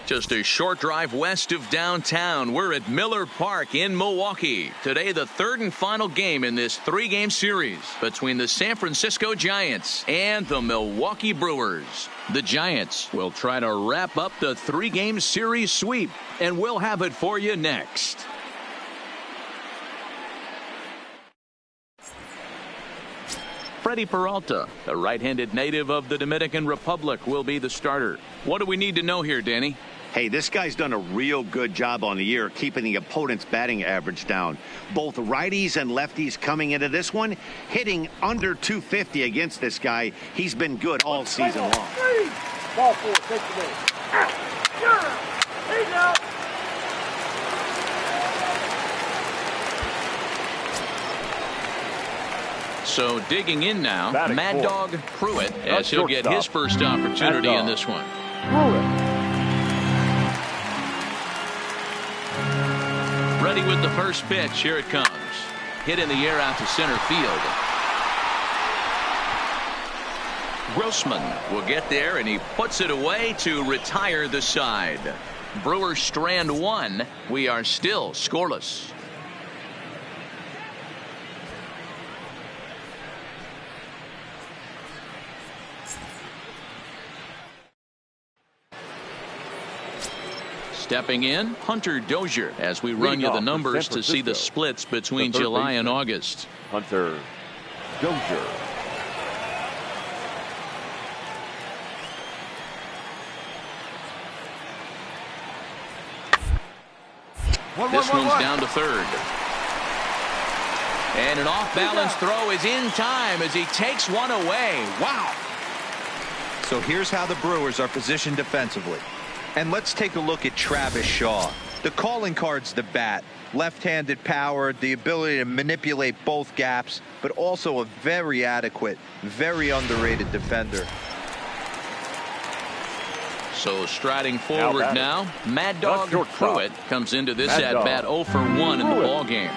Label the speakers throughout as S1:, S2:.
S1: Just a short drive west of downtown. We're at Miller Park in Milwaukee. Today, the third and final game in this three-game series between the San Francisco Giants and the Milwaukee Brewers. The Giants will try to wrap up the three-game series sweep, and we'll have it for you next. Freddie Peralta, the right-handed native of the Dominican Republic, will be the starter. What do we need to know here, Danny?
S2: Hey, this guy's done a real good job on the year keeping the opponent's batting average down. Both righties and lefties coming into this one, hitting under 250 against this guy. He's been good all season long.
S3: Ball four, take the ball. Hey, now.
S1: So digging in now, Mad Dog Pruitt, as he'll get his first opportunity in this one. Ready with the first pitch. Here it comes. Hit in the air out to center field. Grossman will get there, and he puts it away to retire the side. Brewers strand one. We are still scoreless. Stepping in, Hunter Dozier, as we run you the numbers to see the splits between July and August.
S3: Hunter Dozier.
S1: This one's down to third. And an off-balance throw is in time as he takes one away. Wow.
S4: So here's how the Brewers are positioned defensively. And let's take a look at Travis Shaw. The calling card's the bat. Left-handed power, the ability to manipulate both gaps, but also a very adequate, very underrated defender.
S1: So striding forward now, Mad Dog Pruitt comes into this at-bat 0 for 1 in the ballgame.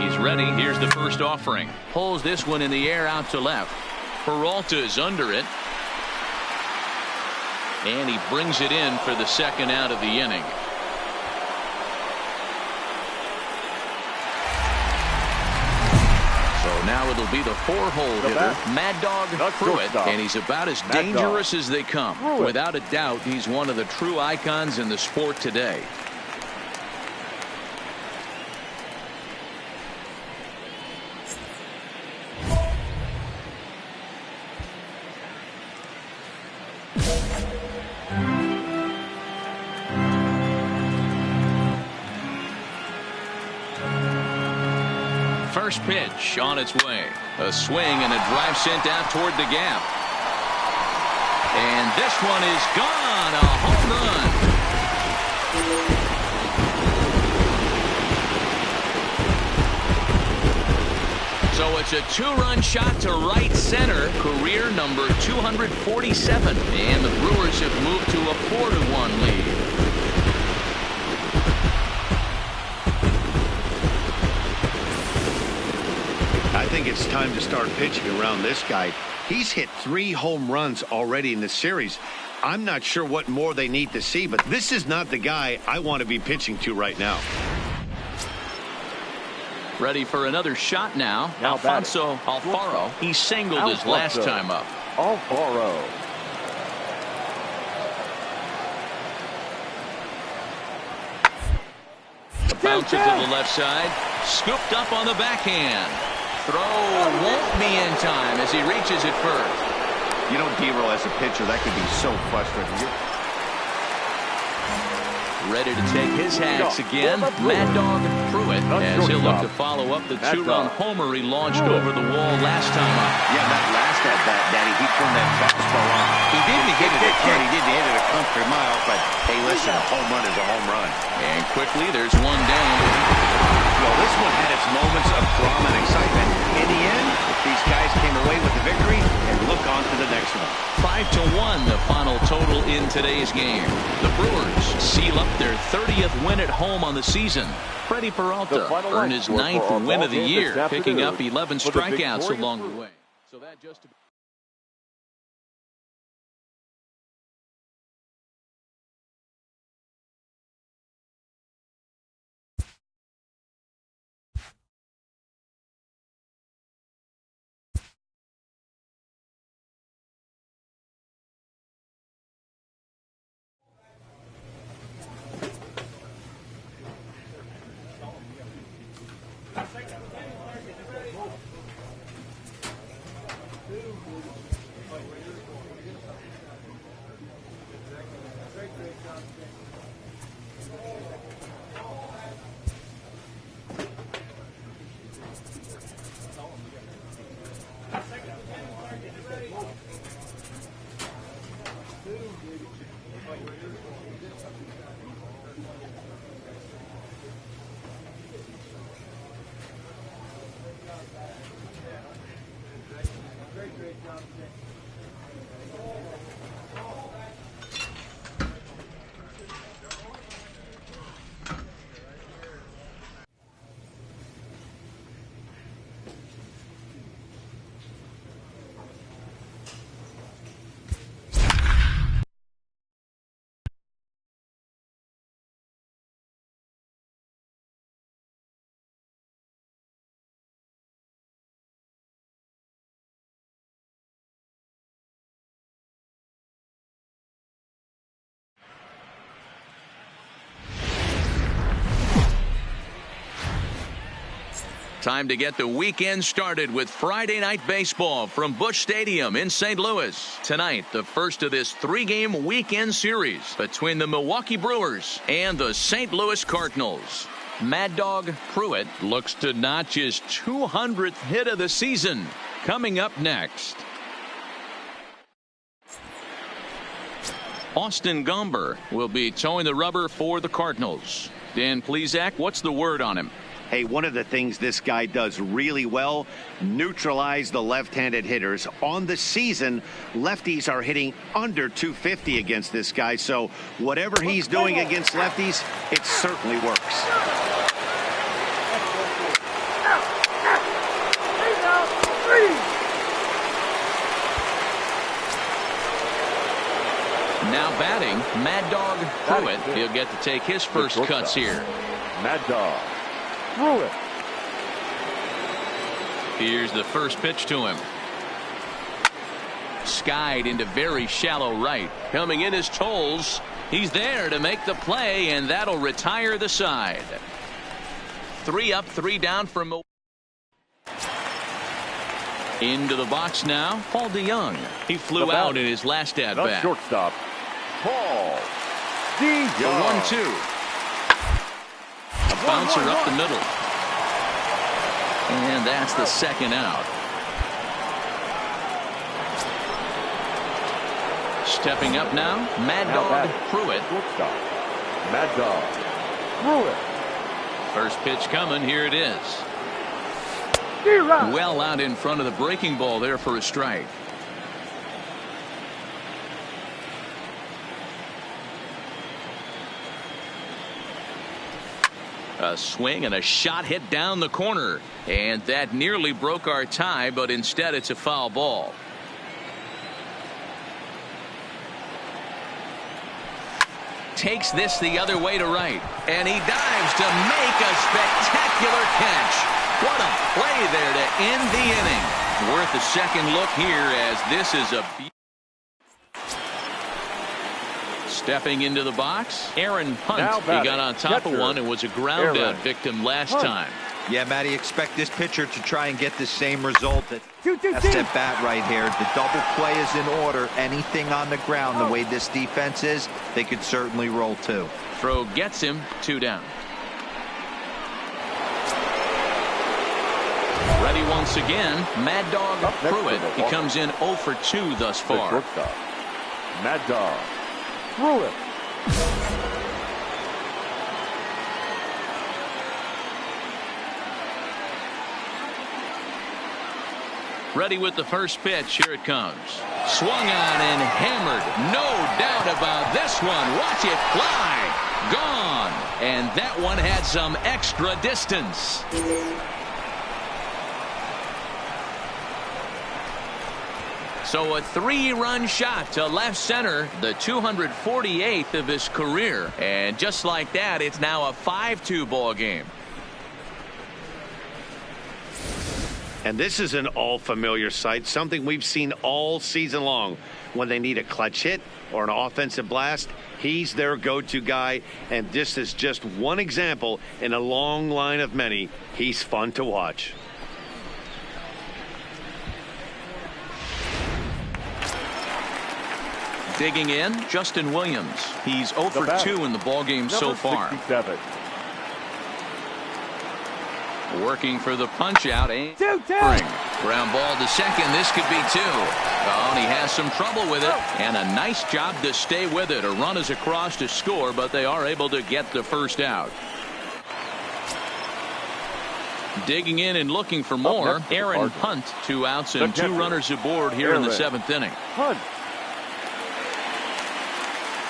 S1: He's ready. Here's the first offering. Pulls this one in the air out to left. Peralta's under it. And he brings it in for the second out of the inning. So now it'll be the 4-hole hitter, Mad Dog Pruitt, and he's about as dangerous as they come. Without a doubt, he's one of the true icons in the sport today. First pitch on its way. A swing and a drive sent out toward the gap. And this one is gone. A home run. So it's a 2-run shot to right center. Career number 247. And the Brewers have moved to a 4-1 lead.
S2: I think it's time to start pitching around this guy. He's hit 3 home runs already in the series. I'm not sure what more they need to see, but this is not the guy I want to be pitching to right now.
S1: Ready for another shot now. Alfonso Alfaro. He singled his last time up.
S3: Alfaro.
S1: Bounce it to the left side. Scooped up on the backhand. Throw won't be in time as he reaches it first.
S2: You know, D-Roll, as a pitcher, that could be so frustrating.
S1: Ready to take his hacks again. Mad Dog Pruitt as he'll look to follow up the 2-run homer he launched over the wall last time up.
S2: Yeah, that last at-bat, Daddy, he turned that fastball on. He didn't hit it hard. He didn't hit it a country mile, but hey, listen, a home run is a home run.
S1: And quickly, there's one down.
S2: Well, this one had its moments of drama and excitement. In the end, these guys came away with the victory and look on to the next one.
S1: 5-1, the final total in today's game. The Brewers seal up their 30th win at home on the season. Freddie Peralta earned his 9th win of the year, picking up 11 strikeouts along the way. So that just time to get the weekend started with Friday Night Baseball from Busch Stadium in St. Louis. Tonight, the first of this 3-game weekend series between the Milwaukee Brewers and the St. Louis Cardinals. Mad Dog Pruitt looks to notch his 200th hit of the season. Coming up next, Austin Gomber will be towing the rubber for the Cardinals. Dan Plesac, what's the word on him?
S2: Hey, one of the things this guy does really well, neutralize the left-handed hitters. On the season, lefties are hitting under 250 against this guy, so whatever he's doing against lefties, it certainly works.
S1: Now batting, Mad Dog Pruitt. He'll get to take his first cuts here.
S3: Mad Dog Pruitt.
S1: Here's the first pitch to him. Skied into very shallow right. Coming in is Tolles. He's there to make the play, and that'll retire the side. 3 up, 3 down for Milwaukee. Into the box now, Paul DeYoung. He flew out in his last at
S3: The
S1: bat.
S3: shortstop, Paul DeYoung.
S1: The 1-2. A bouncer up the middle. And that's the second out. Stepping up now, Mad Dog Pruitt.
S3: Shortstop, Mad Dog Pruitt.
S1: First pitch coming, here it is.
S3: D-Rod.
S1: Well out in front of the breaking ball there for a strike. A swing and a shot hit down the corner, and that nearly broke our tie, but instead it's a foul ball. Takes this the other way to right, and he dives to make a spectacular catch. What a play there to end the inning. Worth a second look here, as this is a stepping into the box, Aaron Hunt. He got on top of one and was a ground out victim last time.
S4: Yeah, Matty, expect this pitcher to try and get the same result. That's at bat right here. The double play is in order. Anything on the ground, the way this defense is, they could certainly roll too.
S1: Throw gets him, 2 down. Ready once again, Mad Dog Pruitt. He comes in 0 for 2 thus far.
S3: Mad Dog Pruitt.
S1: Ready with the first pitch. Here it comes. Swung on and hammered. No doubt about this one. Watch it fly. Gone. And that one had some extra distance. So a 3-run shot to left center, the 248th of his career. And just like that, it's now a 5-2 ball game.
S2: And this is an all-familiar sight, something we've seen all season long. When they need a clutch hit or an offensive blast, he's their go-to guy. And this is just one example in a long line of many. He's fun to watch.
S1: Digging in, Justin Williams. He's 0 for 2 in the ballgame so far.
S3: 67.
S1: Working for the punch out. Ground ball to second. This could be 2. Oh, and he has some trouble with it. And a nice job to stay with it. A run is across to score, but they are able to get the first out. Digging in and looking for more. Aaron Hunt, 2 outs and 2 runners aboard here in the 7th inning.
S3: Hunt.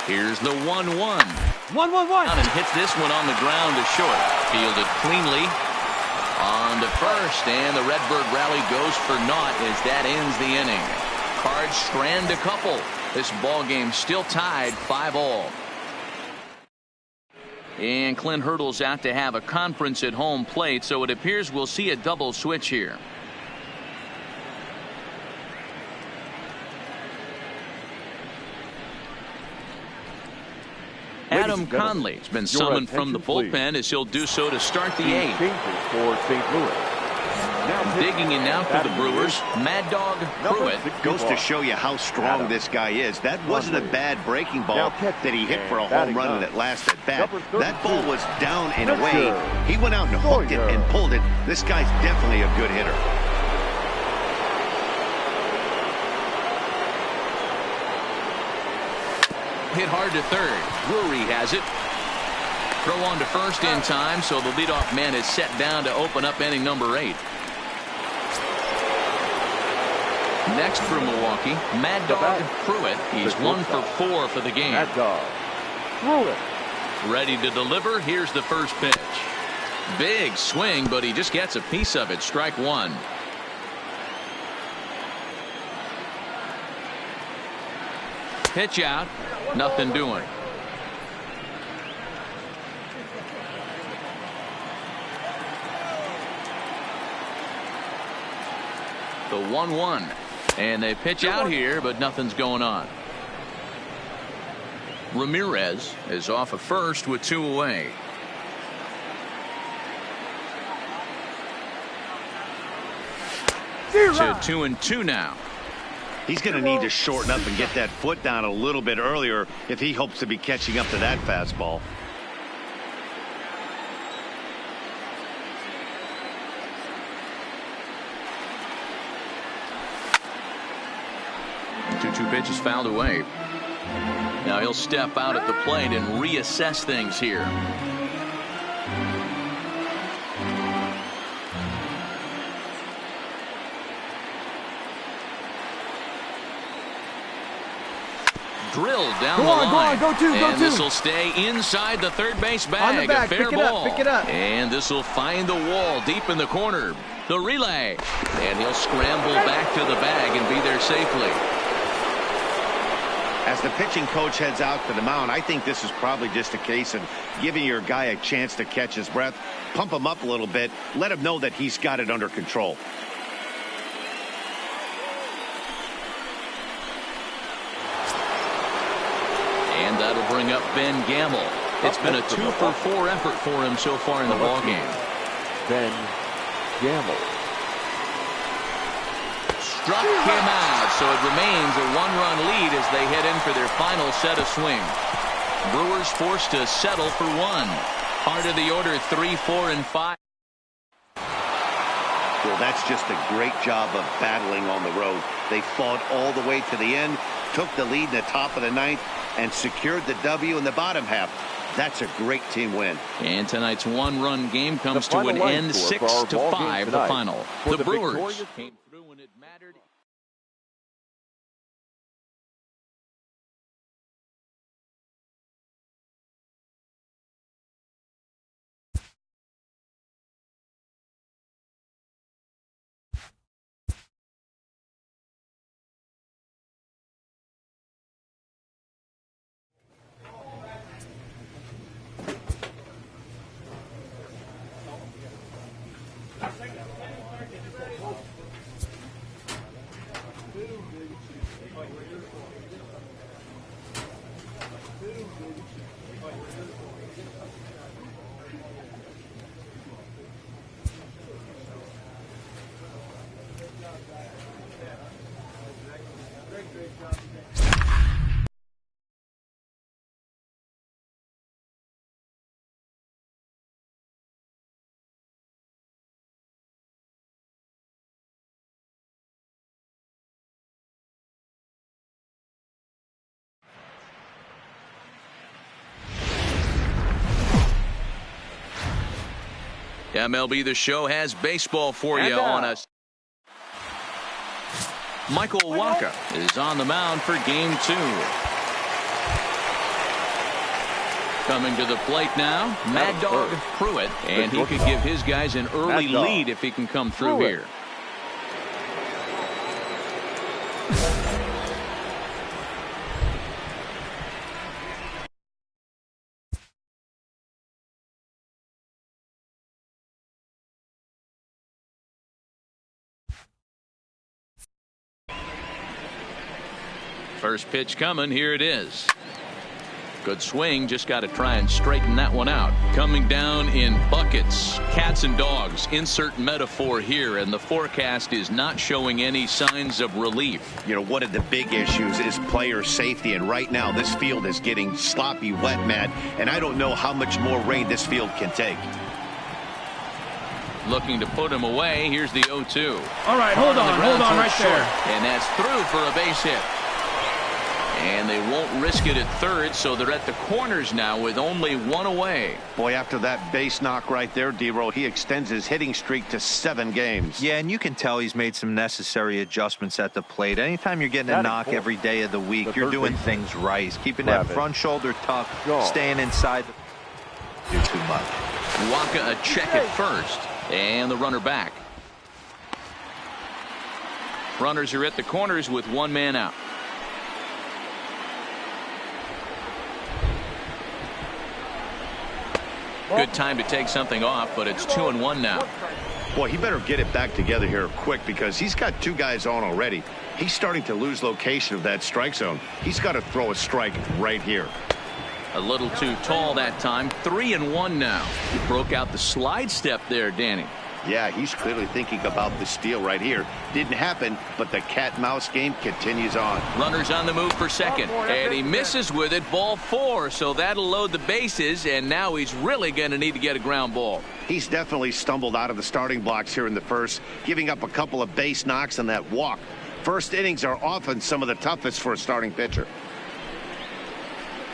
S1: Here's the 1-1.
S3: 1-1-1.
S1: And hits this one on the ground to short. Fielded cleanly. On to first, and the Redbird rally goes for naught as that ends the inning. Cards strand a couple. This ball game still tied 5-all. And Clint Hurdle's out to have a conference at home plate, so it appears we'll see a double switch here. Adam Conley has been summoned from the bullpen, as he'll do so to start the 8th.
S3: For St. Louis.
S1: Digging in now for the Brewers, Mad Dog Pruitt.
S2: Goes to show you how strong this guy is. That wasn't a bad breaking ball that he hit for a home run in that last at bat. That ball was down and away. He went out and hooked it and pulled it. This guy's definitely a good hitter.
S1: Hit hard to third. Drury has it. Throw on to first in time, so the leadoff man is set down to open up inning number 8. Next for Milwaukee, Mad Dog Pruitt. He's 1 for 4 for the game.
S3: Mad Dog Pruitt.
S1: Ready to deliver. Here's the first pitch. Big swing, but he just gets a piece of it. Strike 1. Pitch out. Nothing doing. The 1-1. And they pitch out here, but nothing's going on. Ramirez is off at first with 2 away. To 2-2 now.
S2: He's going to need to shorten up and get that foot down a little bit earlier if he hopes to be catching up to that fastball.
S1: Two pitches fouled away. Now he'll step out at the plate and reassess things here. Drilled down the line.
S3: Go two.
S1: And this will stay inside the third base bag. A fair ball.
S3: Pick it up.
S1: And this will find the wall deep in the corner. The relay. And he'll scramble back to the bag and be there safely.
S2: As the pitching coach heads out to the mound, I think this is probably just a case of giving your guy a chance to catch his breath, pump him up a little bit, let him know that he's got it under control.
S1: And that'll bring up Ben Gamble. It's been a 2 for 4 effort for him so far in the ballgame.
S3: Ben Gamble.
S1: Struck him out, so it remains a 1-run lead as they head in for their final set of swings. Brewers forced to settle for 1. Part of the order 3, 4, and 5.
S2: Well, that's just a great job of battling on the road. They fought all the way to the end, took the lead in the top of the 9th, and secured the W in the bottom half. That's a great team win.
S1: And tonight's 1-run game comes to an end, 6-5, the final. The Brewers came through when it mattered. MLB The Show has baseball for you on us. Michael Wacha is on the mound for game 2. Coming to the plate now, Mad Dog Pruitt, and he could give his guys an early lead if he can come through here. First pitch coming. Here it is. Good swing. Just got to try and straighten that one out. Coming down in buckets. Cats and dogs. Insert metaphor here. And the forecast is not showing any signs of relief.
S2: You know, one of the big issues is player safety. And right now, this field is getting sloppy wet, Matt. And I don't know how much more rain this field can take.
S1: Looking to put him away. Here's the 0-2.
S3: All right, hold on right there.
S1: And that's through for a base hit. And they won't risk it at third, so they're at the corners now with only one away.
S2: Boy, after that base knock right there, D-Row, he extends his hitting streak to 7 games.
S4: Yeah, and you can tell he's made some necessary adjustments at the plate. Anytime you're getting a knock every day of the week, you're doing things right. He's keeping that front shoulder tucked, staying inside. Do too much.
S1: Waka a check at first, and the runner back. Runners are at the corners with one man out. Good time to take something off, but it's 2-1 now.
S2: Boy, he better get it back together here quick because he's got 2 guys on already. He's starting to lose location of that strike zone. He's got to throw a strike right here.
S1: A little too tall that time. 3-1 now. He broke out the slide step there, Danny.
S2: Yeah, he's clearly thinking about the steal right here. Didn't happen, but the cat-mouse game continues on.
S1: Runners on the move for second, and he misses with it. Ball 4, so that'll load the bases, and now he's really going to need to get a ground ball.
S2: He's definitely stumbled out of the starting blocks here in the first, giving up a couple of base knocks and that walk. First innings are often some of the toughest for a starting pitcher.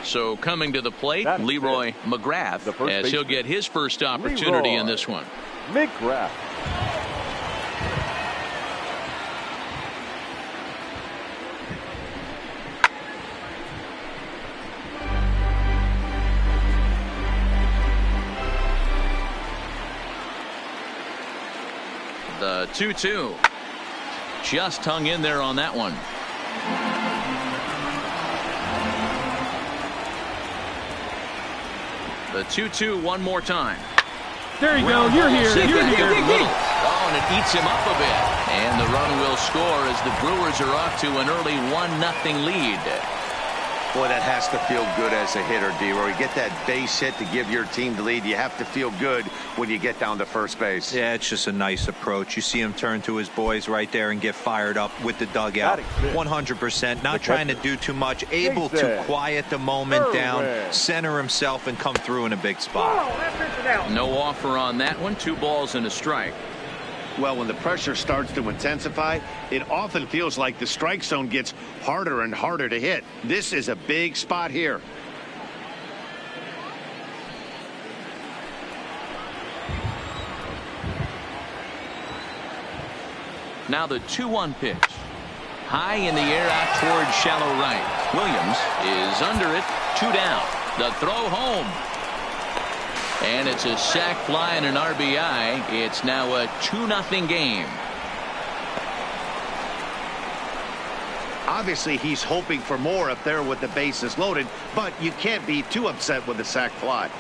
S1: So coming to the plate, Leroy McGrath, as he'll get his first opportunity in this one.
S3: McGrath.
S1: The 2-2. Just hung in there on that one. The 2-2 one more time.
S5: There you go. You're here. You're here.
S1: Oh, and it eats him up a bit. And the run will score as the Brewers are off to an early 1-0 lead.
S2: Boy, that has to feel good as a hitter, D-Roy. You get that base hit to give your team the lead. You have to feel good when you get down to first base.
S4: Yeah, it's just a nice approach. You see him turn to his boys right there and get fired up with the dugout. 100%. Not trying to do too much. Able to quiet the moment down, center himself, and come through in a big spot.
S1: No offer on that one. 2 balls and a strike.
S2: Well, when the pressure starts to intensify, it often feels like the strike zone gets harder and harder to hit. This is a big spot here.
S1: Now the 2-1 pitch. High in the air out towards shallow right. Williams is under it. 2 down. The throw home. And it's a sac fly and an RBI. It's now a 2-0 game.
S2: Obviously, he's hoping for more up there with the bases loaded, but you can't be too upset with the sac fly.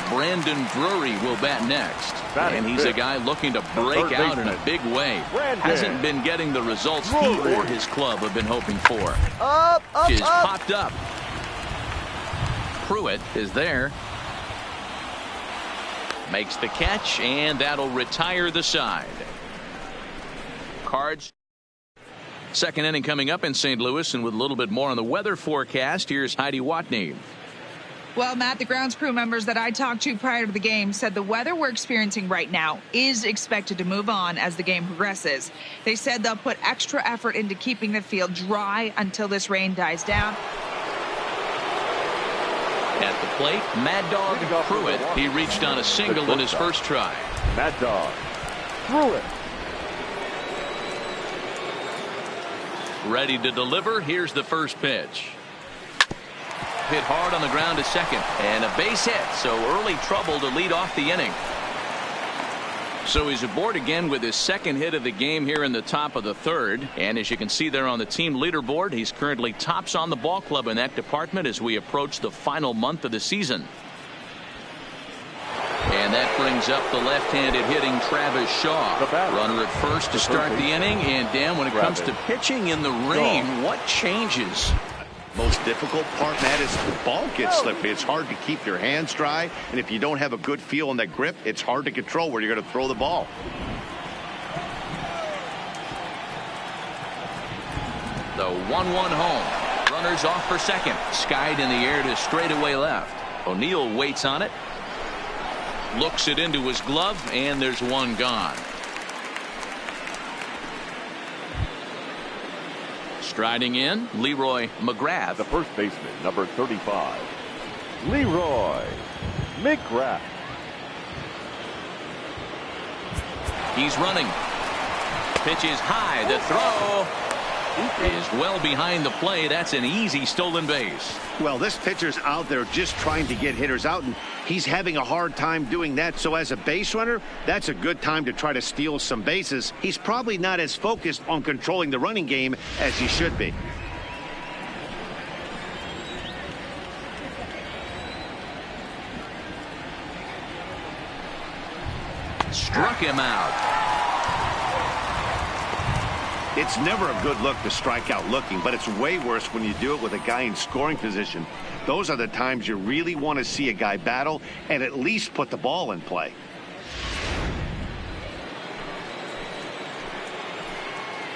S1: Brandon Drury will bat next. And he's a guy looking to break out in a big way. Hasn't been getting the results he or his club have been hoping for. Is popped up. Pruitt is there. Makes the catch, and that'll retire the side. Cards. Second inning coming up in St. Louis, and with a little bit more on the weather forecast, here's Heidi Watney.
S6: Well, Matt, the grounds crew members that I talked to prior to the game said the weather we're experiencing right now is expected to move on as the game progresses. They said they'll put extra effort into keeping the field dry until this rain dies down.
S1: At the plate, Mad Dog Pruitt. He reached on a single in his first try.
S3: Mad Dog Pruitt.
S1: Ready to deliver. Here's the first pitch. Hit hard on the ground to second, and a base hit, so early trouble to lead off the inning. So he's aboard again with his second hit of the game here in the top of the third, and as you can see there on the team leaderboard, he's currently tops on the ball club in that department as we approach the final month of the season. And that brings up the left-handed hitting Travis Shaw. Runner at first to start the inning, and Dan, when it comes to pitching in the rain, what changes?
S2: Most difficult part, Matt, is the ball gets slippery. It's hard to keep your hands dry, and if you don't have a good feel on that grip, it's hard to control where you're going to throw the ball.
S1: The 1-1 home. Runners off for second. Skied in the air to straightaway left. O'Neill waits on it. Looks it into his glove, and there's one gone. Striding in, Leroy McGrath.
S3: The first baseman, number 35, Leroy McGrath.
S1: He's running. Pitch is high. The throw is well behind the plate. That's an easy stolen base.
S2: Well, this pitcher's out there just trying to get hitters out, and he's having a hard time doing that. So as a base runner, that's a good time to try to steal some bases. He's probably not as focused on controlling the running game as he should be.
S1: Struck him out.
S2: It's never a good look to strike out looking, but it's way worse when you do it with a guy in scoring position. Those are the times you really want to see a guy battle and at least put the ball in play.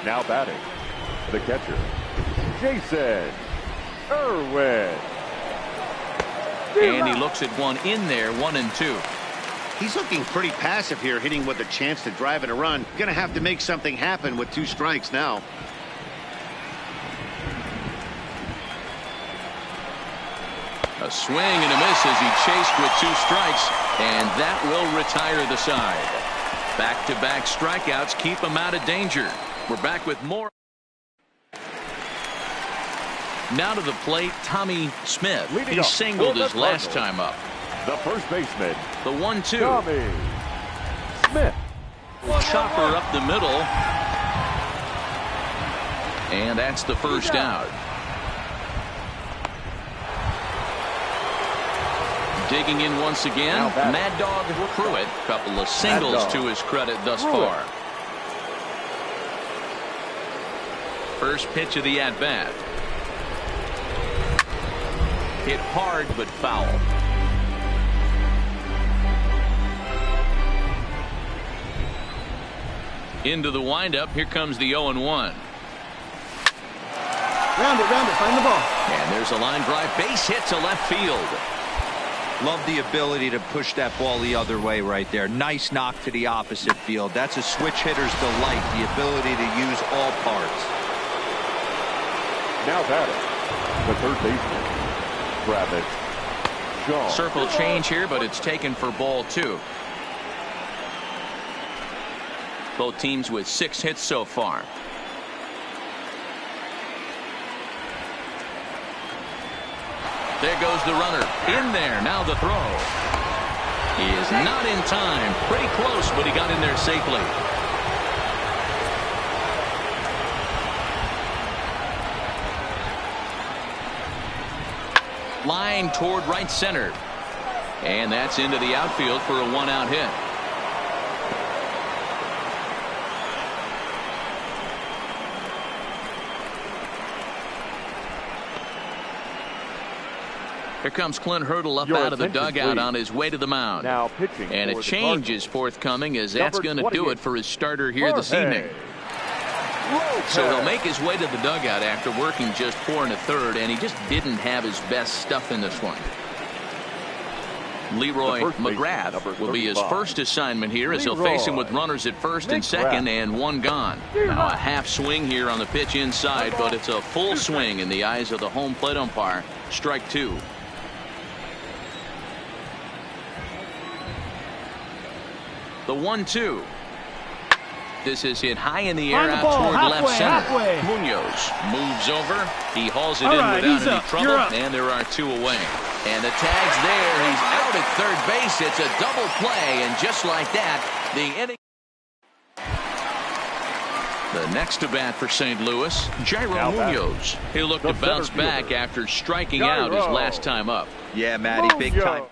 S3: Now batting, the catcher, Jason Irwin.
S1: And he looks at one in there, 1-2.
S2: He's looking pretty passive here, hitting with a chance to drive in a run. Going to have to make something happen with 2 strikes now.
S1: A swing and a miss as he chased with 2 strikes, and that will retire the side. Back-to-back strikeouts keep him out of danger. We're back with more. Now to the plate, Tommy Smith. He singled his last time up.
S3: The first baseman,
S1: The 1-2.
S3: Tommy Smith.
S1: Chopper up the middle. And that's the first out. Digging in once again, Mad Dog Pruitt. Couple of singles to his credit thus far. First pitch of the at-bat. Hit hard but foul. Into the windup. Here comes the 0-1.
S7: Round it, find the ball.
S1: And there's a line drive, base hit to left field.
S4: Love the ability to push that ball the other way right there. Nice knock to the opposite field. That's a switch hitter's delight, the ability to use all parts.
S3: Now batting, the third baseman, Travis Shaw.
S1: Circle change here, but it's taken for ball 2. Both teams with 6 hits so far. There goes the runner. In there. Now the throw. He is not in time. Pretty close, but he got in there safely. Line toward right center. And that's into the outfield for a 1-out hit. Here comes Clint Hurdle up out of the dugout on his way to the mound.
S3: Now pitching,
S1: and a change is forthcoming, as that's going to do it for his starter here this evening. So he'll make his way to the dugout after working just 4 1/3, and he just didn't have his best stuff in this one. Leroy McGrath will be his first assignment here, as he'll face him with runners at first and second and 1 gone. Now a half swing here on the pitch inside, but it's a full swing in the eyes of the home plate umpire. Strike 2. The 1-2. This is hit high in the air out toward left center. Munoz moves over. He hauls it in without any trouble, and there are 2 away. And the tag's there. He's out at third base. It's a double play, and just like that, the inning. The next to bat for St. Louis, Jairo Munoz. He'll look to bounce back after striking out his last time up.
S4: Yeah, Matty, big time.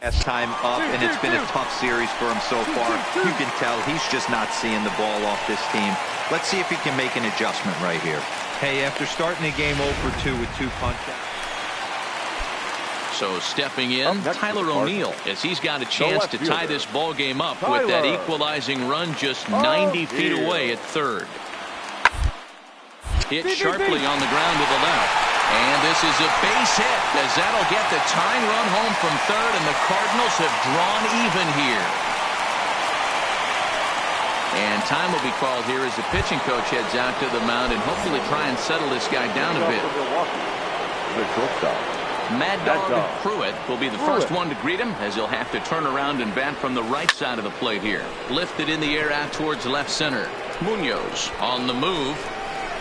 S4: Last time up, and it's been a tough series for him so far. You can tell he's just not seeing the ball off this team. Let's see if he can make an adjustment right here. Hey, after starting the game 0 for 2 with 2 punches.
S1: So stepping in, Tyler O'Neill, as he's got a chance to tie this ball game up with that equalizing run just 90 feet away at third. Hit sharply on the ground to the left. And this is a base hit, as that'll get the tying run home from third, and the Cardinals have drawn even here. And time will be called here as the pitching coach heads out to the mound and hopefully try and settle this guy down a bit. Mad Dog Pruitt will be the first one to greet him, as he'll have to turn around and bat from the right side of the plate here. Lifted in the air out towards left center. Munoz on the move.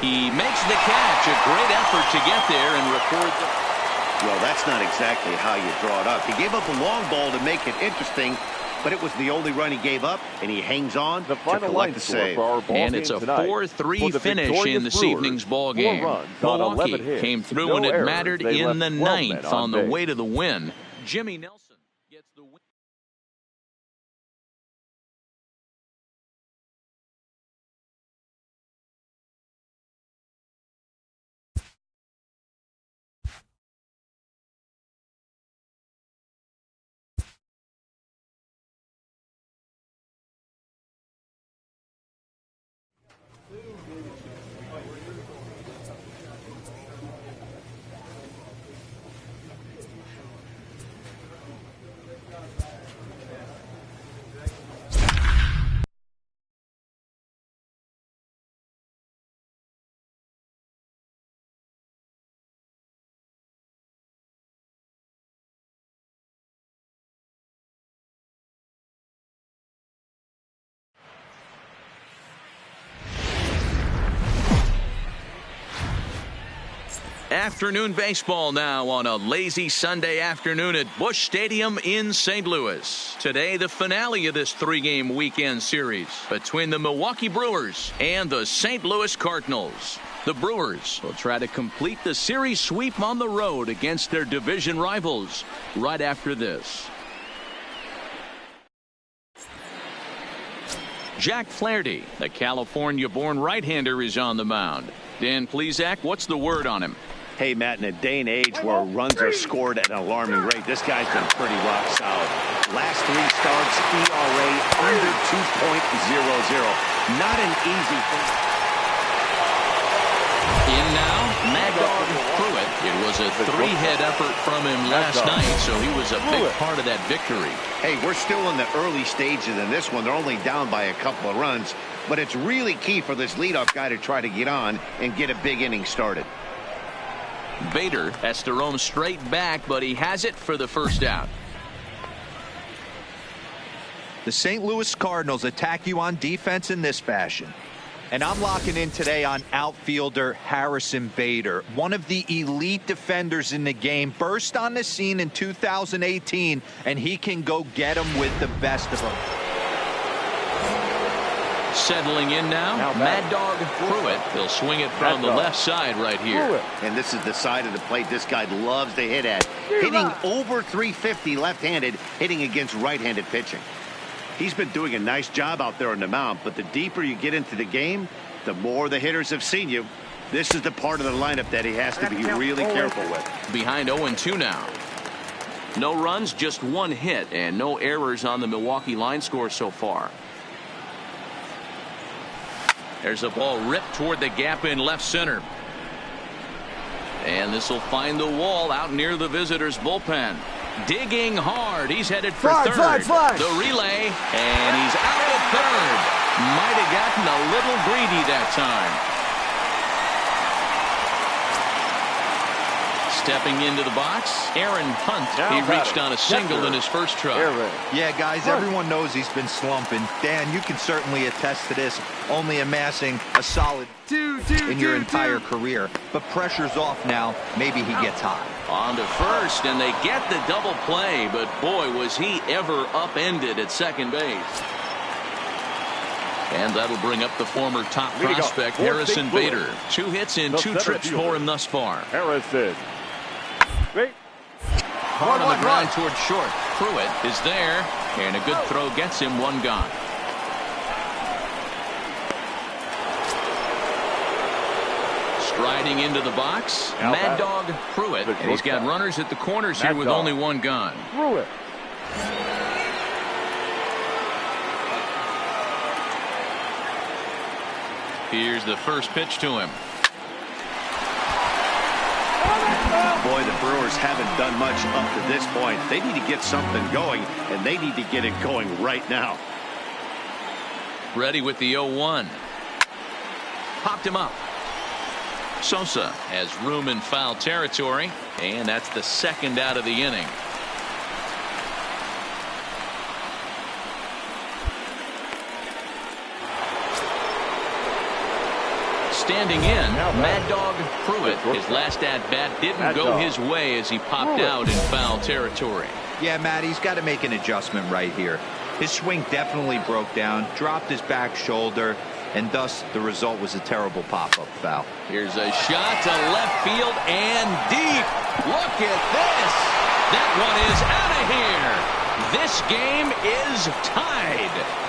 S1: He makes the catch. A great effort to get there and record the...
S2: Well, that's not exactly how you draw it up. He gave up a long ball to make it interesting, but it was the only run he gave up, and he hangs on to collect the save.
S1: And it's a 4-3 finish in this evening's ball game. Milwaukee came through when it mattered in the ninth on the way to the win. Jimmy Nelson gets the win. Afternoon baseball now on a lazy Sunday afternoon at Busch Stadium in St. Louis. Today, the finale of this three-game weekend series between the Milwaukee Brewers and the St. Louis Cardinals. The Brewers will try to complete the series sweep on the road against their division rivals right after this. Jack Flaherty, the California-born right-hander, is on the mound. Dan Plesac, what's the word on him?
S2: Hey, Matt, in a day and age where runs are scored at an alarming rate, this guy's been pretty rock solid. Last three starts, ERA under 2.00. Not an easy thing.
S1: In now, Mad Dog Pruitt. It was a three-hit effort from him last night, so he was a big part of that victory.
S2: Hey, we're still in the early stages in this one. They're only down by a couple of runs, but it's really key for this leadoff guy to try to get on and get a big inning started.
S1: Bader has to roam straight back, but he has it for the first out.
S4: The St. Louis Cardinals attack you on defense in this fashion. And I'm locking in today on outfielder Harrison Bader, one of the elite defenders in the game, burst on the scene in 2018, and he can go get them with the best of them.
S1: Settling in now Mad Dog Pruitt. He'll swing it from the left side right here.
S2: And this is the side of the plate this guy loves to hit at. Hitting over 350 left-handed, hitting against right-handed pitching. He's been doing a nice job out there on the mound, but the deeper you get into the game, the more the hitters have seen you. This is the part of the lineup that he has to be really careful with.
S1: Behind 0-2 now. No runs, just one hit, and no errors on the Milwaukee line score so far. There's a ball ripped toward the gap in left center. And this will find the wall out near the visitors' bullpen. Digging hard. He's headed for third. The relay, and he's out at third. Might have gotten a little greedy that time. Stepping into the box, Aaron Hunt. He reached on a single in his first try.
S4: Yeah, guys, everyone knows he's been slumping. Dan, you can certainly attest to this, only amassing a solid in your entire career. But pressure's off now. Maybe he gets hot.
S1: On to first, and they get the double play, but boy, was he ever upended at second base. And that'll bring up the former top prospect, Harrison Bader. 2 hits in 2 trips for him thus far.
S3: Harrison.
S1: Hard on the ground toward short. Pruitt is there, and a good throw gets him 1 gone. Striding into the box, Mad Dog Pruitt, and he's got runners at the corners here with only 1 gone.
S3: Pruitt.
S1: Here's the first pitch to him.
S2: Brewers haven't done much up to this point. They need to get something going, and they need to get it going right now.
S1: Ready with the 0-1. Popped him up. Sosa has room in foul territory, and that's the second out of the inning. Standing in, Mad Dog Pruitt. His last at-bat didn't go his way as he popped out in foul territory.
S4: Yeah, Matt, he's got to make an adjustment right here. His swing definitely broke down, dropped his back shoulder, and thus the result was a terrible pop-up foul.
S1: Here's a shot to left field and deep. Look at this. That one is out of here. This game is tied.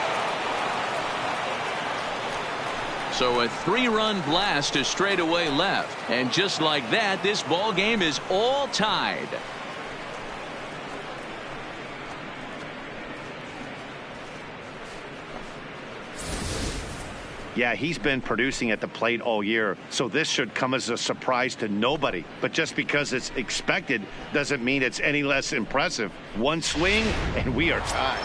S1: So a 3-run blast to straightaway left. And just like that, this ball game is all tied.
S2: Yeah, he's been producing at the plate all year, so this should come as a surprise to nobody. But just because it's expected doesn't mean it's any less impressive. One swing, and we are tied.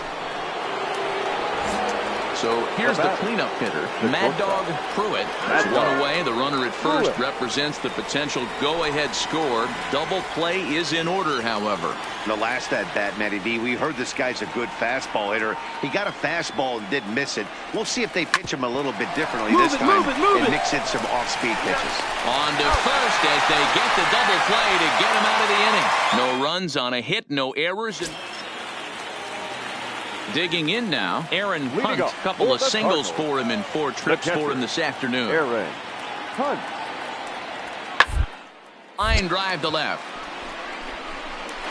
S1: So here's the cleanup hitter, Mad Dog Pruitt. There's one away. The runner at first represents the potential go-ahead score. Double play is in order, however.
S2: The last at-bat, Matty D, we heard this guy's a good fastball hitter. He got a fastball and did miss it. We'll see if they pitch him a little bit differently this time and mix in some off-speed pitches.
S1: On to first as they get the double play to get him out of the inning. No runs on a hit, no errors. Digging in now, Aaron Hunt. A couple of singles for him and 4 trips for him this afternoon.
S3: Aaron Hunt.
S1: Line drive to left.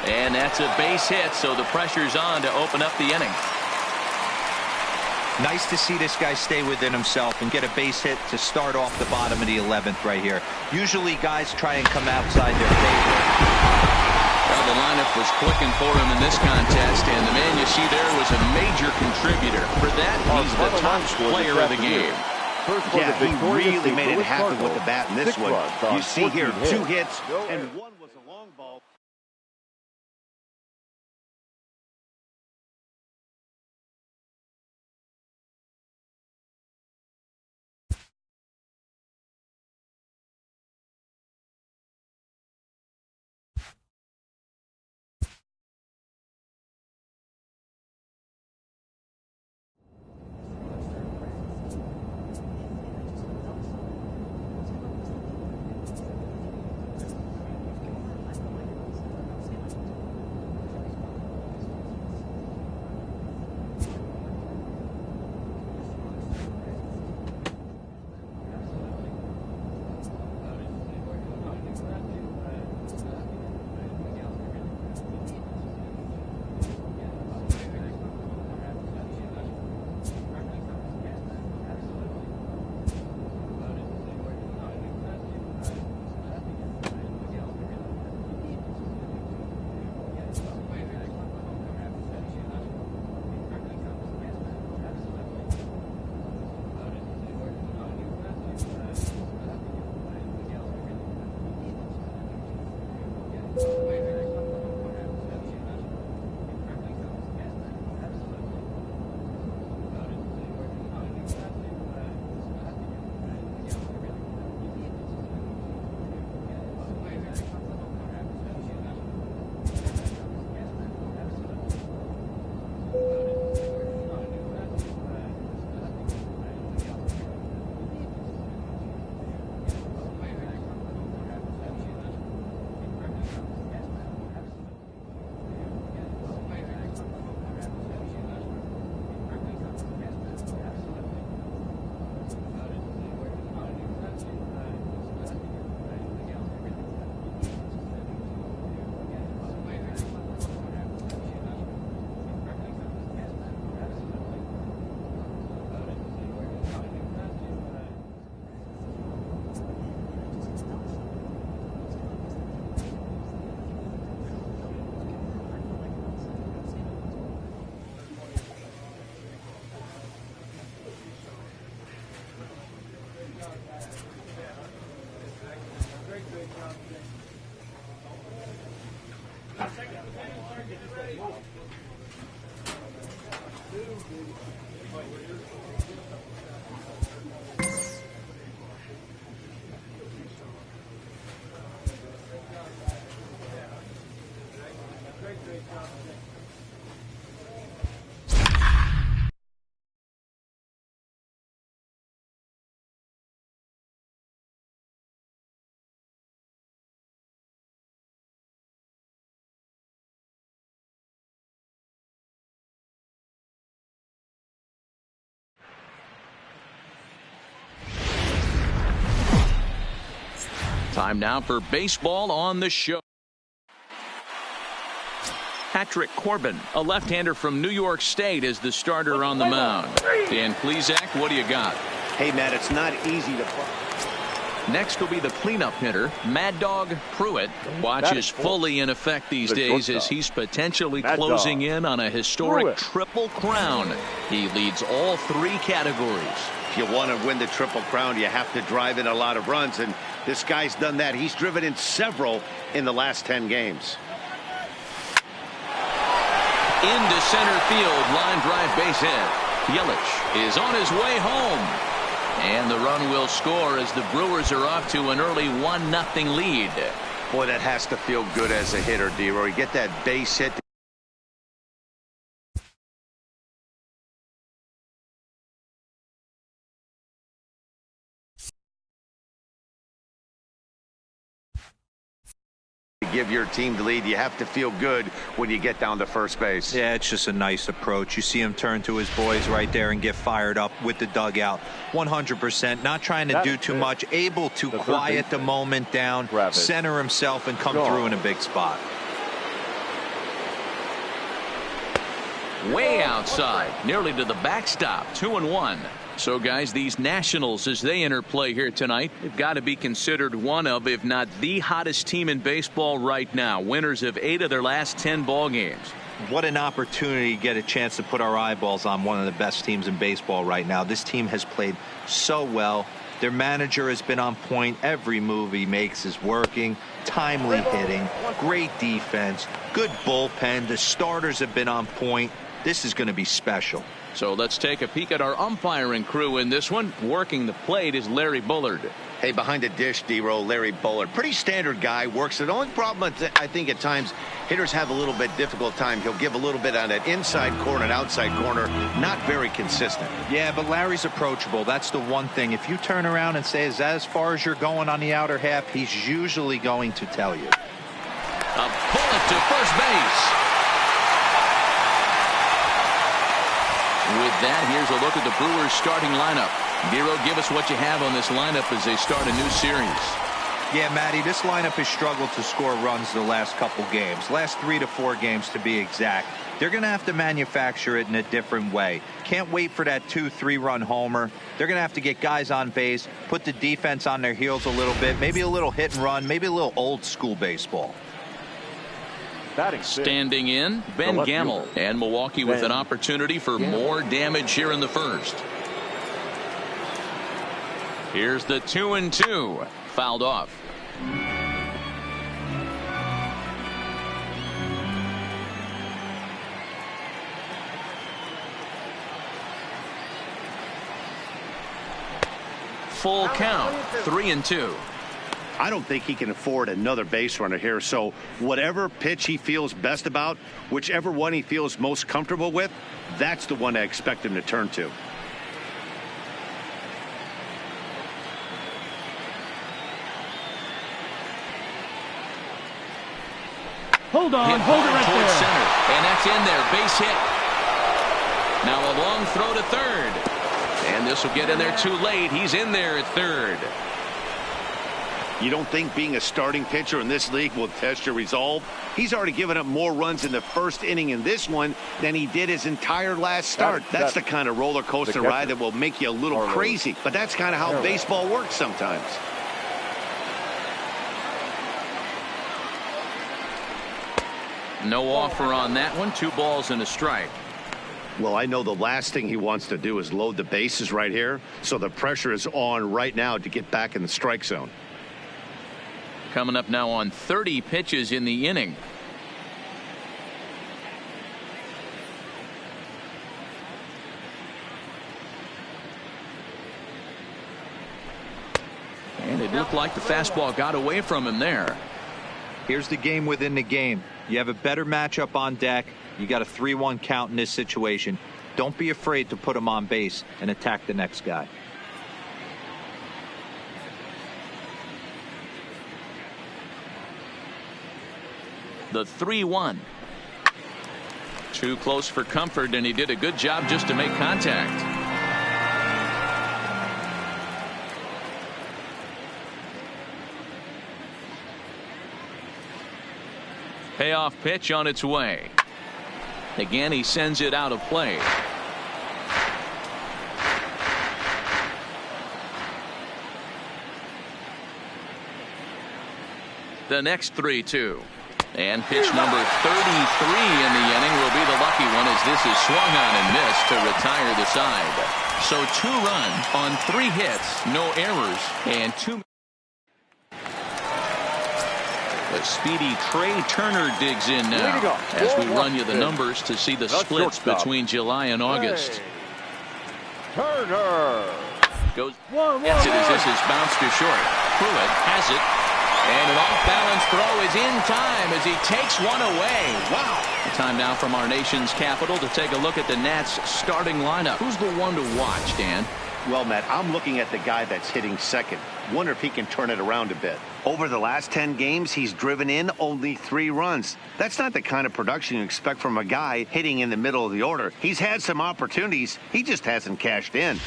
S1: And that's a base hit, so the pressure's on to open up the inning.
S4: Nice to see this guy stay within himself and get a base hit to start off the bottom of the 11th right here. Usually guys try and come outside their favorite.
S1: Well, the lineup was clicking for him in this contest, and the man you see there was a major contributor. For that, he's the top player of the game.
S2: Yeah, he really made it happen with the bat in this one. You see here 2 hits, and 1 was a long ball.
S1: Time now for Baseball on the Show. Patrick Corbin, a left-hander from New York State, is the starter on the mound. Dan Plesac, what do you got?
S2: Hey, Matt, it's not easy to play.
S1: Next will be the cleanup hitter, Mad Dog Pruitt. Watch is fully in effect these days as he's potentially closing in on a historic triple crown. He leads all three categories.
S2: If you want to win the Triple Crown, you have to drive in a lot of runs, and this guy's done that. He's driven in several in the last 10 games.
S1: Into center field, line drive base hit. Yelich is on his way home. And the run will score as the Brewers are off to an early 1-0 lead.
S2: Boy, that has to feel good as a hitter, D-Roy. You get that base hit. Give your team the lead. You have to feel good when you get down to first base.
S4: Yeah, it's just a nice approach. You see him turn to his boys right there and get fired up with the dugout. 100%, not trying to do too much, able to quiet the moment down, center himself, and come through in a big spot.
S1: Way outside, nearly to the backstop, 2-1. So, guys, these Nationals, as they enter play here tonight, they've got to be considered one of, if not the hottest team in baseball right now. Winners of 8 of their last 10 ball games.
S4: What an opportunity to get a chance to put our eyeballs on one of the best teams in baseball right now. This team has played so well. Their manager has been on point. Every move he makes is working. Timely hitting, great defense, good bullpen. The starters have been on point. This is going to be special.
S1: So let's take a peek at our umpiring crew in this one. Working the plate is Larry Bullard.
S2: Hey, behind the dish, D-Row, Larry Bullard. Pretty standard guy, works it. The only problem, I think, at times, hitters have a little bit difficult time. He'll give a little bit on that inside corner and outside corner. Not very consistent.
S4: Yeah, but Larry's approachable. That's the one thing. If you turn around and say, is that as far as you're going on the outer half, he's usually going to tell you.
S1: A bullet to first base. With that, here's a look at the Brewers starting lineup. Giro, give us what you have on this lineup as they start a new series.
S4: Yeah, Matty, this lineup has struggled to score runs the last couple games. Last 3 to 4 games to be exact. They're going to have to manufacture it in a different way. Can't wait for that 2-3 run homer. They're going to have to get guys on base, put the defense on their heels a little bit, maybe a little hit and run, maybe a little old school baseball.
S1: Standing in, Ben Gamble, and Milwaukee with an opportunity for more damage here in the first. Here's the 2-2, fouled off. Full count, 3-2.
S2: I don't think he can afford another base runner here, so whatever pitch he feels best about, whichever one he feels most comfortable with, that's the one I expect him to turn to.
S5: Hold on,
S1: Hit
S5: hold it right
S1: towards
S5: there.
S1: center, and that's in there, base hit. Now a long throw to third, and this will get in there too late. He's in there at third.
S2: You don't think being a starting pitcher in this league will test your resolve? He's already given up more runs in the first inning in this one than he did his entire last start. That's the kind of roller coaster ride that will make you a little crazy. But that's kind of how baseball works sometimes.
S1: No offer on that one. 2 balls and a strike.
S2: Well, I know the last thing he wants to do is load the bases right here. So the pressure is on right now to get back in the strike zone.
S1: Coming up now on 30 pitches in the inning. And it looked like the fastball got away from him there.
S4: Here's the game within the game. You have a better matchup on deck. You got a 3-1 count in this situation. Don't be afraid to put him on base and attack the next guy.
S1: The 3-1. Too close for comfort, and he did a good job just to make contact. Payoff pitch on its way. Again, he sends it out of play. The next 3-2. And pitch number 33 in the inning will be the lucky one, as this is swung on and missed to retire the side. So 2 runs on 3 hits, no errors, and 2. The speedy Trey Turner digs in now as we run you the numbers to see the splits between July and August.
S3: Turner
S1: Goes. Yes, it is. This is bounced to short. Pruitt has it. And an off-balance throw is in time as he takes one away. Wow. Time now from our nation's capital to take a look at the Nats starting lineup. Who's the one to watch, Dan?
S2: Well, Matt, I'm looking at the guy that's hitting second. Wonder if he can turn it around a bit. Over the last 10 games, he's driven in only 3 runs. That's not the kind of production you expect from a guy hitting in the middle of the order. He's had some opportunities. He just hasn't cashed in.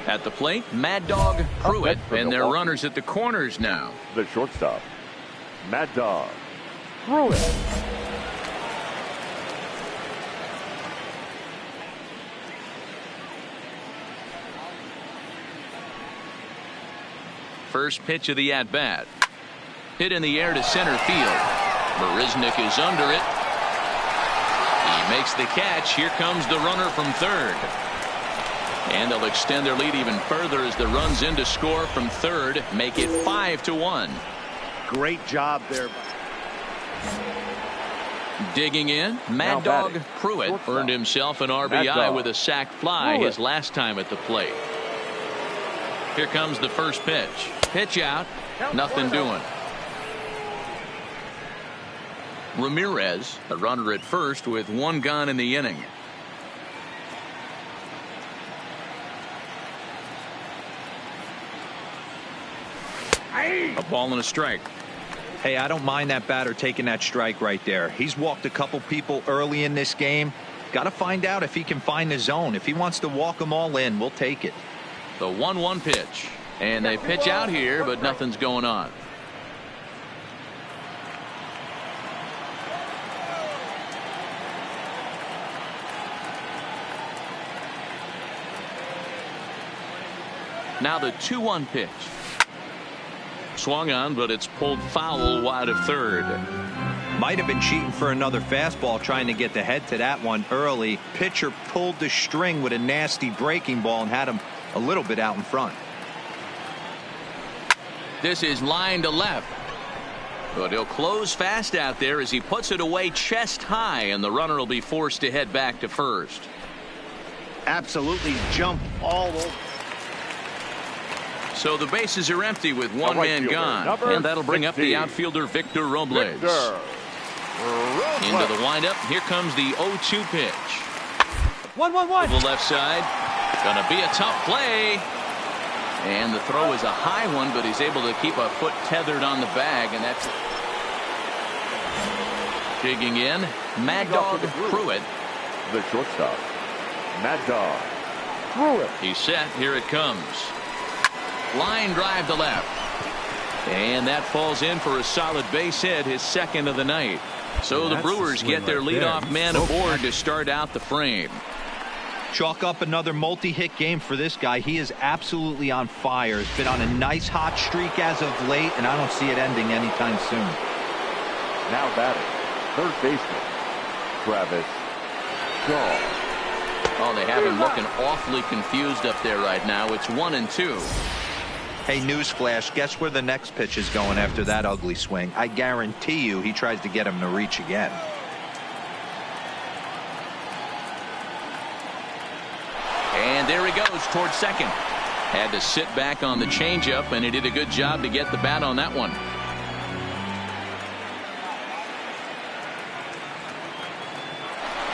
S1: At the plate, Mad Dog Pruitt, and their runners at the corners now.
S3: The shortstop, Mad Dog Pruitt.
S1: First pitch of the at-bat. Hit in the air to center field. Marisnik is under it. He makes the catch. Here comes the runner from third. And they'll extend their lead even further as the runs in to score from third, make it 5-1.
S2: Great job there.
S1: Digging in, Mad Dog Pruitt earned himself an RBI with a sac fly his last time at the plate. Here comes the first pitch. Pitch out, nothing doing. Ramirez, a runner at first with 1 gone in the inning. A ball and a strike.
S4: Hey, I don't mind that batter taking that strike right there. He's walked a couple people early in this game. Got to find out if he can find the zone. If he wants to walk them all in, we'll take it.
S1: The 1-1 pitch. And they pitch out here, but nothing's going on. Now the 2-1 pitch. Swung on, but it's pulled foul wide of third.
S4: Might have been cheating for another fastball, trying to get the head to that one early. Pitcher pulled the string with a nasty breaking ball and had him a little bit out in front.
S1: This is line to left. But he'll close fast out there as he puts it away chest high, and the runner will be forced to head back to first.
S2: Absolutely jump all over.
S1: So the bases are empty with 1 man gone, and that'll bring up the outfielder Victor Robles. Into the windup. Here comes the 0-2 pitch.
S5: 1-1-1.
S1: To the left side. Gonna be a tough play. And the throw is a high one, but he's able to keep a foot tethered on the bag, and that's digging in. Mad Dog Pruitt.
S3: The shortstop, Mad Dog Pruitt.
S1: He's set. Here it comes. Line drive to left. And that falls in for a solid base hit, his second of the night. So the Brewers get their leadoff man aboard to start out the frame.
S4: Chalk up another multi-hit game for this guy. He is absolutely on fire. He's been on a nice hot streak as of late, and I don't see it ending anytime soon.
S3: Now batting, third baseman, Travis Shaw.
S1: Oh, they have him looking awfully confused up there right now. It's 1-2.
S4: Hey, newsflash, guess where the next pitch is going after that ugly swing? I guarantee you he tries to get him to reach again.
S1: And there he goes towards second. Had to sit back on the changeup, and he did a good job to get the bat on that one.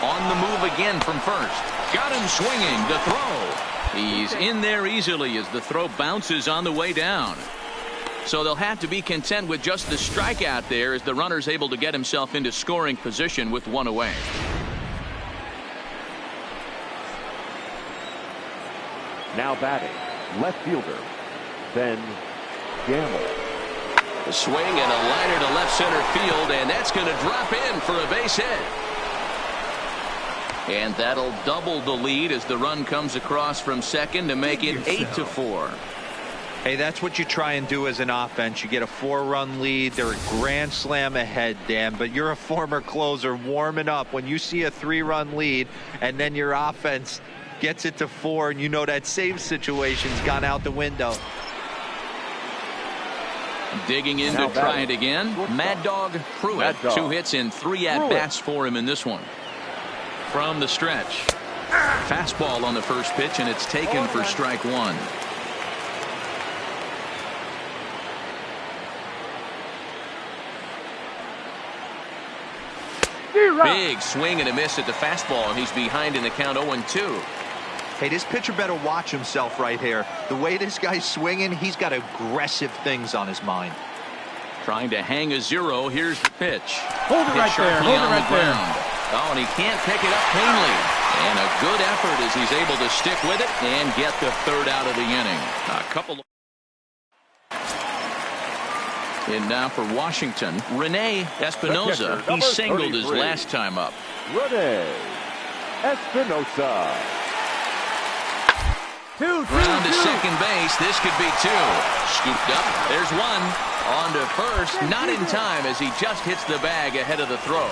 S1: On the move again from first. Got him swinging. The throw. He's in there easily as the throw bounces on the way down. So they'll have to be content with just the strikeout there as the runner's able to get himself into scoring position with 1 away.
S3: Now batting, left fielder, Ben Gamble.
S1: A swing and a liner to left center field, and that's going to drop in for a base hit. And that'll double the lead as the run comes across from second to make it 8-4.
S4: Hey, that's what you try and do as an offense. You get a 4-run lead. They're a grand slam ahead, Dan, but you're a former closer warming up. When you see a 3-run lead and then your offense gets it to 4, and you know that save situation's gone out the window.
S1: Digging in to try it again. Mad Dog Pruitt. 2 hits and 3 at-bats for him in this one. From the stretch. Fastball on the first pitch, and it's taken for strike 1. Big swing and a miss at the fastball, and he's behind in the count 0-2.
S4: Hey, this pitcher better watch himself right here. The way this guy's swinging, he's got aggressive things on his mind.
S1: Trying to hang a 0. Here's the pitch.
S5: Hold it right there. Hold it right there.
S1: Oh, and he can't pick it up cleanly. And a good effort as he's able to stick with it and get the 3rd out of the inning. A couple. And now for Washington, Rene Espinosa. He singled his last time up.
S3: Rene Espinosa.
S1: Round to second base. This could be 2. Scooped up. There's 1. On to first. Not in time as he just hits the bag ahead of the throw.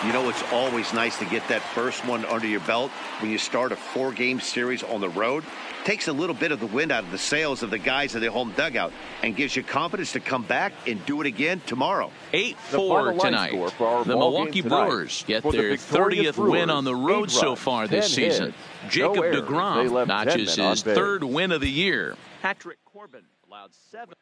S2: You know, it's always nice to get that first one under your belt when you start a 4-game series on the road. Takes a little bit of the wind out of the sails of the guys in their home dugout and gives you confidence to come back and do it again tomorrow.
S1: 8-4 tonight. The Milwaukee Brewers get their 30th win on the road so far this season. Jacob deGrom notches his 3rd win of the year. Patrick Corbin allowed 7.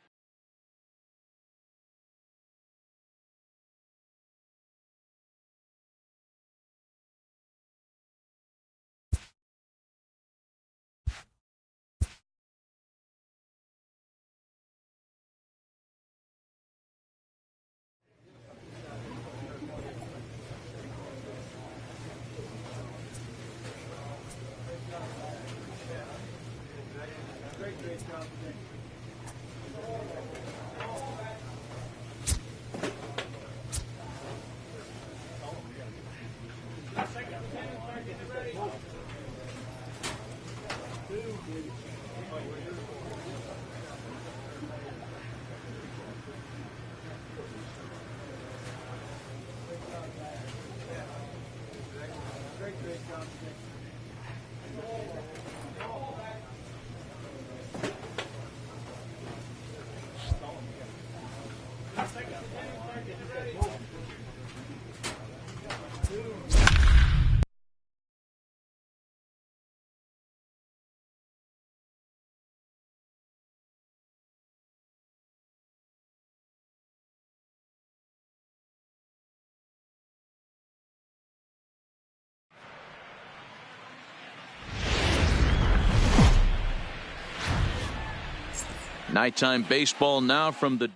S1: Nighttime baseball now from the.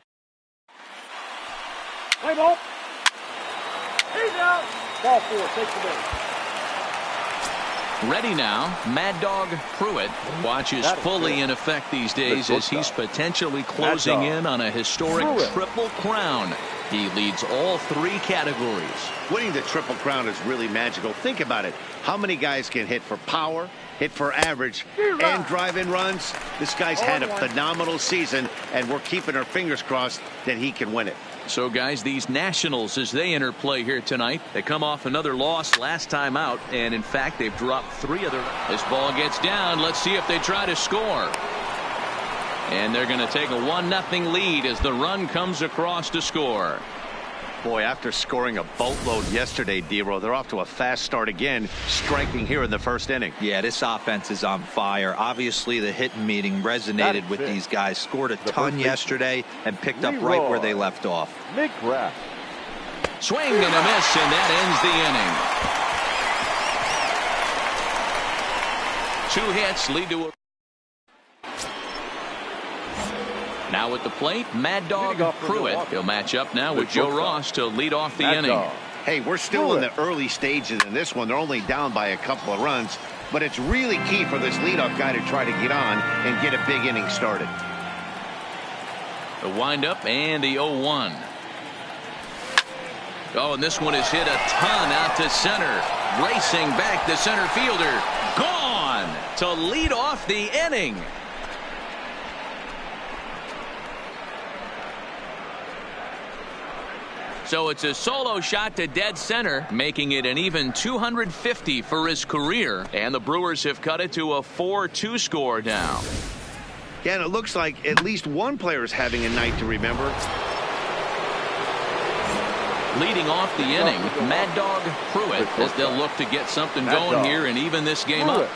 S3: Play ball. He's out. Ball 4. Take the base.
S1: Ready now, Mad Dog Pruitt watches fully in effect these days as he's potentially closing in on a historic triple crown. He leads all 3 categories.
S2: Winning the Triple Crown is really magical. Think about it. How many guys can hit for power, hit for average, and drive in runs? This guy's had a phenomenal season, and we're keeping our fingers crossed that he can win it.
S1: So, guys, these Nationals, as they enter play here tonight, they come off another loss last time out, and in fact, they've dropped 3 other. This ball gets down. Let's see if they try to score. And they're going to take a 1-0 lead as the run comes across to score.
S2: Boy, after scoring a boatload yesterday, D-Row, they're off to a fast start again, striking here in the first inning.
S4: Yeah, this offense is on fire. Obviously, the hitting meeting resonated with these guys. Scored a ton yesterday and picked up right where they left off.
S3: McGrath.
S1: Swing and a miss, and that ends the inning. 2 hits lead to a. Now at the plate, Mad Dog Pruitt. He'll match up now with Joe Ross to lead off the inning.
S2: Hey, we're still in the early stages in this one. They're only down by a couple of runs, but it's really key for this leadoff guy to try to get on and get a big inning started.
S1: The windup and the 0-1. Oh, and this one is hit a ton out to center. Racing back, the center fielder. Gone to lead off the inning. So it's a solo shot to dead center, making it an even 250 for his career. And the Brewers have cut it to a 4-2 score now.
S2: Yeah, and it looks like at least one player is having a night to remember.
S1: Leading off the inning, Mad Dog Pruitt, as they'll look to get something going here and even this game up.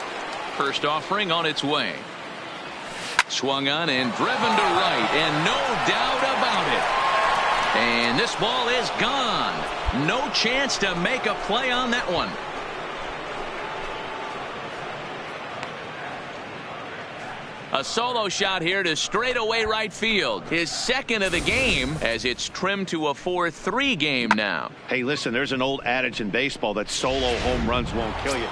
S1: First offering on its way. Swung on and driven to right, and no doubt about it. And this ball is gone. No chance to make a play on that one. A solo shot here to straightaway right field. His second of the game, as it's trimmed to a 4-3 game now.
S2: Hey, listen, there's an old adage in baseball that solo home runs won't kill you.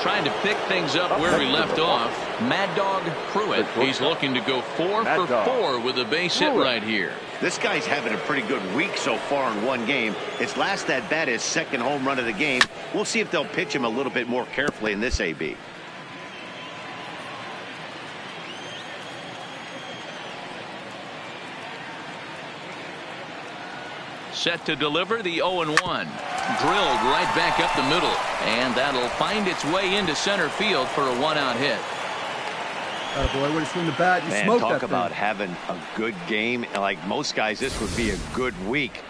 S1: Trying to pick things up where he left off. Mad Dog Pruitt. He's looking to go 4 for 4 with a base hit right here.
S2: This guy's having a pretty good week so far in one game. His last at bat, his second home run of the game. We'll see if they'll pitch him a little bit more carefully in this AB.
S1: Set to deliver the 0-1. Drilled right back up the middle. And that'll find its way into center field for a 1-out hit.
S5: Oh boy, when you swing the bat, you
S2: Man,
S5: smoke
S2: talk
S5: that
S2: about
S5: thing.
S2: having a good game. Like most guys, this would be a good week.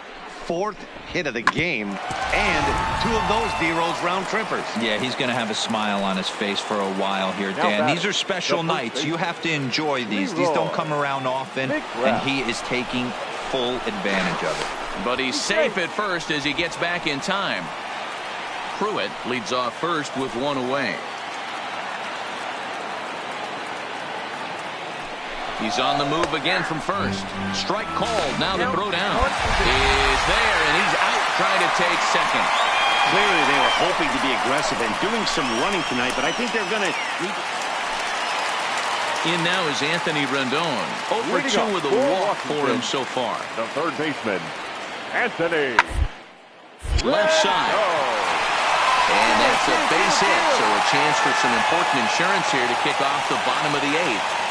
S2: 4th hit of the game, and 2 of those D-Rose round trippers.
S4: Yeah, he's going to have a smile on his face for a while here, Dan. These are special nights. You have to enjoy these. These don't come around often, and he is taking full advantage of it.
S1: But he's safe at first as he gets back in time. Pruitt leads off first with 1 away. He's on the move again from first. Strike called. Now the throw down is there, and he's out trying to take second.
S2: Clearly, they were hoping to be aggressive and doing some running tonight, but I think they're going to need.
S1: In now is Anthony Rendon. 0 for 2 with a walk for him so far.
S3: The third baseman, Anthony.
S1: Left side. And that's a base hit, so a chance for some important insurance here to kick off the bottom of the 8th.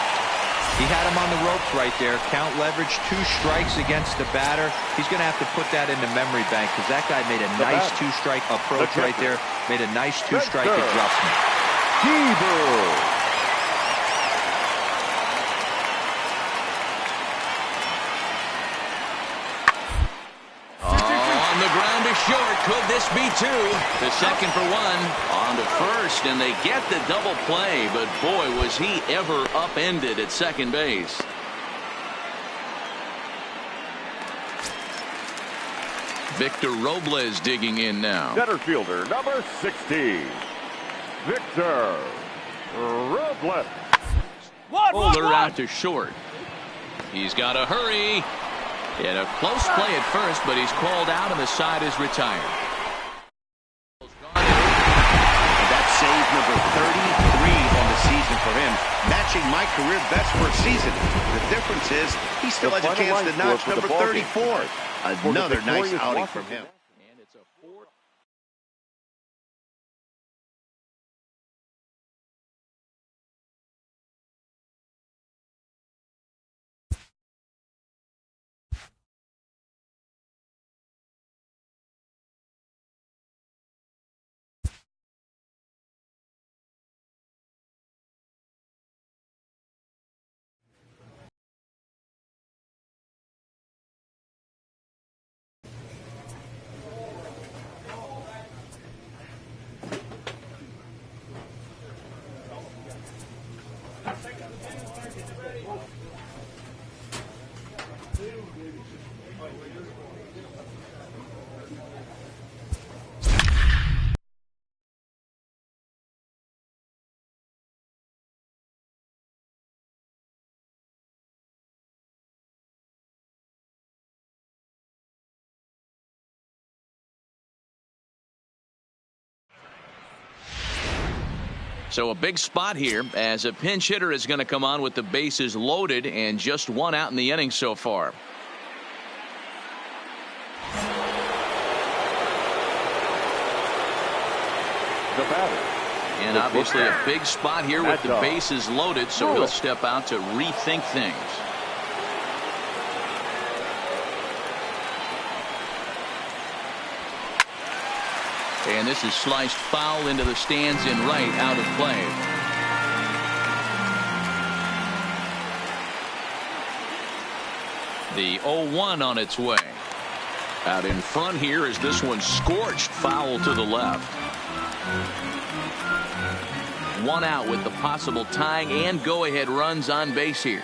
S4: He had him on the ropes right there. Count leverage, 2 strikes against the batter. He's going to have to put that in the memory bank because that guy made a nice 2-strike approach right there. Made a nice 2-strike adjustment.
S1: On the ground to short. Could this be 2? The second for 1. On to first, and they get the double play. But boy, was he ever upended at second base. Victor Robles digging in now.
S3: Center fielder, number 60, Victor Robles.
S1: Bowler out to short. He's got to hurry. And a close play at first, but he's called out and the side is retired.
S2: That's save number 33 on the season for him, matching my career best for a season. The difference is he still has a chance to notch number 34. Another nice outing from him.
S1: So a big spot here as a pinch hitter is going to come on with the bases loaded and just one out in the inning so far.
S3: The batter.
S1: And obviously a big spot here with the bases loaded, so he'll step out to rethink things. And this is sliced foul into the stands in right, out of play. The 0-1 on its way. Out in front here is this one scorched foul to the left. One out with the possible tying and go-ahead runs on base here.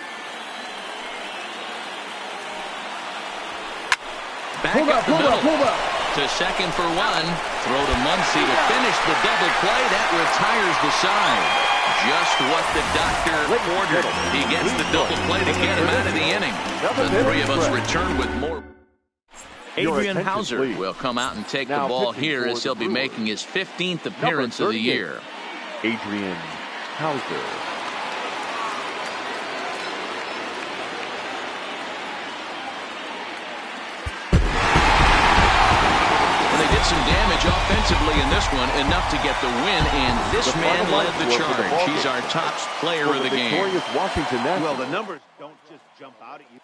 S1: Back up the middle. To second for one. Throw to Muncy to finish the double play. That retires the side. Just what the doctor ordered. He gets the double play to get him out of the inning. The three of us return with more. Adrian Hauser will come out and take the ball here as he'll be making his 15th appearance of the year.
S3: Adrian Hauser.
S1: Some damage offensively in this one, enough to get the win, and this man led the charge. He's our top player of the game.
S3: Washington.
S2: Well, the numbers don't just jump out at you.